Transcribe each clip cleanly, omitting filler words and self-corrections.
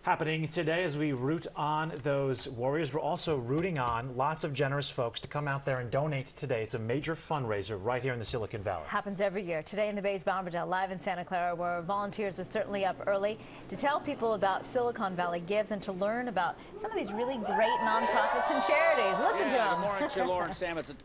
Happening today as we root on those warriors, we're also rooting on lots of generous folks to come out there and donate today. It's a major fundraiser right here in the Silicon Valley. Happens every year. Today in the Bay's Bombardell, live in Santa Clara, where volunteers are certainly up early to tell people about Silicon Valley Gives and to learn about some of these really great nonprofits and charities. Listen to them. Good morning to Laura and Sam. It's a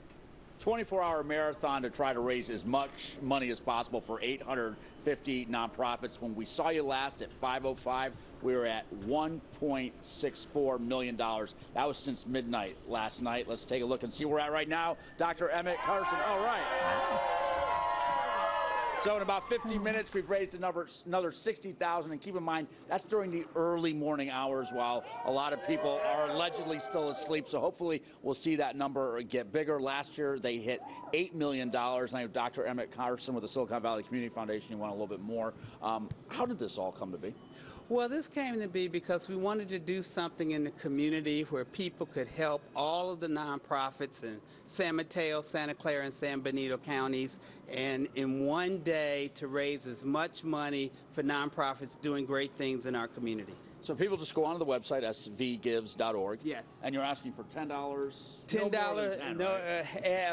24-hour marathon to try to raise as much money as possible for 850 nonprofits. When we saw you last at 5:05, we were at $1.64 million. That was since midnight last night. Let's take a look and see where we're at right now. Dr. Emmett Carson. All right. So in about 50 minutes, we've raised another $60,000, and keep in mind, that's during the early morning hours while a lot of people are allegedly still asleep. So hopefully we'll see that number get bigger. Last year, they hit $8 million. I have Dr. Emmett Carson with the Silicon Valley Community Foundation. You want a little bit more. How did this all come to be? Well, this came to be because we wanted to do something in the community where people could help all of the nonprofits in San Mateo, Santa Clara, and San Benito counties, and in one day to raise as much money for nonprofits doing great things in our community. So people just go onto the website, svgives.org. Yes. And you're asking for $10?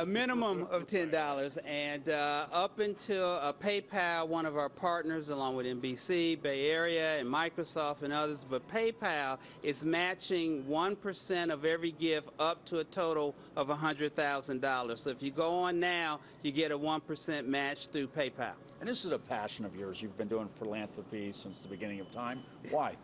A minimum of $10. And up until PayPal, one of our partners, along with NBC, Bay Area, and Microsoft and others, but PayPal is matching 1% of every gift up to a total of $100,000. So if you go on now, you get a 1% match through PayPal. And this is a passion of yours. You've been doing philanthropy since the beginning of time. Why?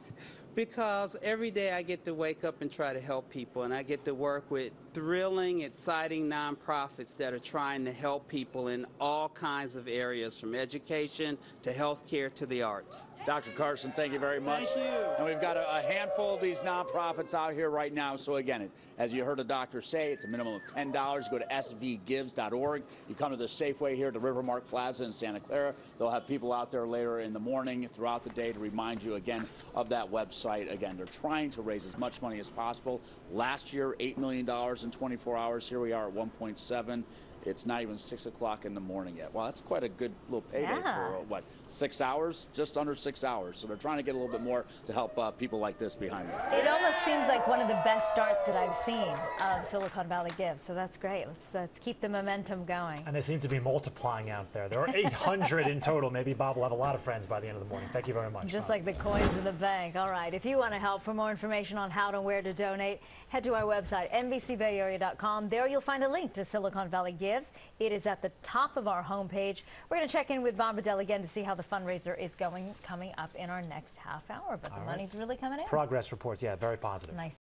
Because every day I get to wake up and try to help people, and I get to work with thrilling, exciting nonprofits that are trying to help people in all kinds of areas, from education to healthcare to the arts. Dr. Carson, thank you very much. Thank you. And we've got a handful of these nonprofits out here right now. So again, as you heard the doctor say, it's a minimum of $10. Go to svgives.org. You come to the Safeway here at the Rivermark Plaza in Santa Clara. They'll have people out there later in the morning, throughout the day, to remind you again of that website. Again, they're trying to raise as much money as possible. Last year, $8 million in 24 hours. Here we are at 1.7. It's not even 6 o'clock in the morning yet. Well, that's quite a good little payday for, what, 6 hours? Just under 6 hours. So they're trying to get a little bit more to help people like this behind me. It almost seems like one of the best starts that I've seen of Silicon Valley Gives. So that's great. Let's keep the momentum going. And they seem to be multiplying out there. There are 800 in total. Maybe Bob will have a lot of friends by the end of the morning. Thank you very much. Just Bob. like the coins in the bank. All right. If you want to help, for more information on how and where to donate, head to our website, NBCBayArea.com. There you'll find a link to Silicon Valley Gives. It is at the top of our homepage. We're going to check in with Bombardell again to see how the fundraiser is coming up in our next half hour. But the money's really coming in. Progress reports, yeah, very positive. Nice.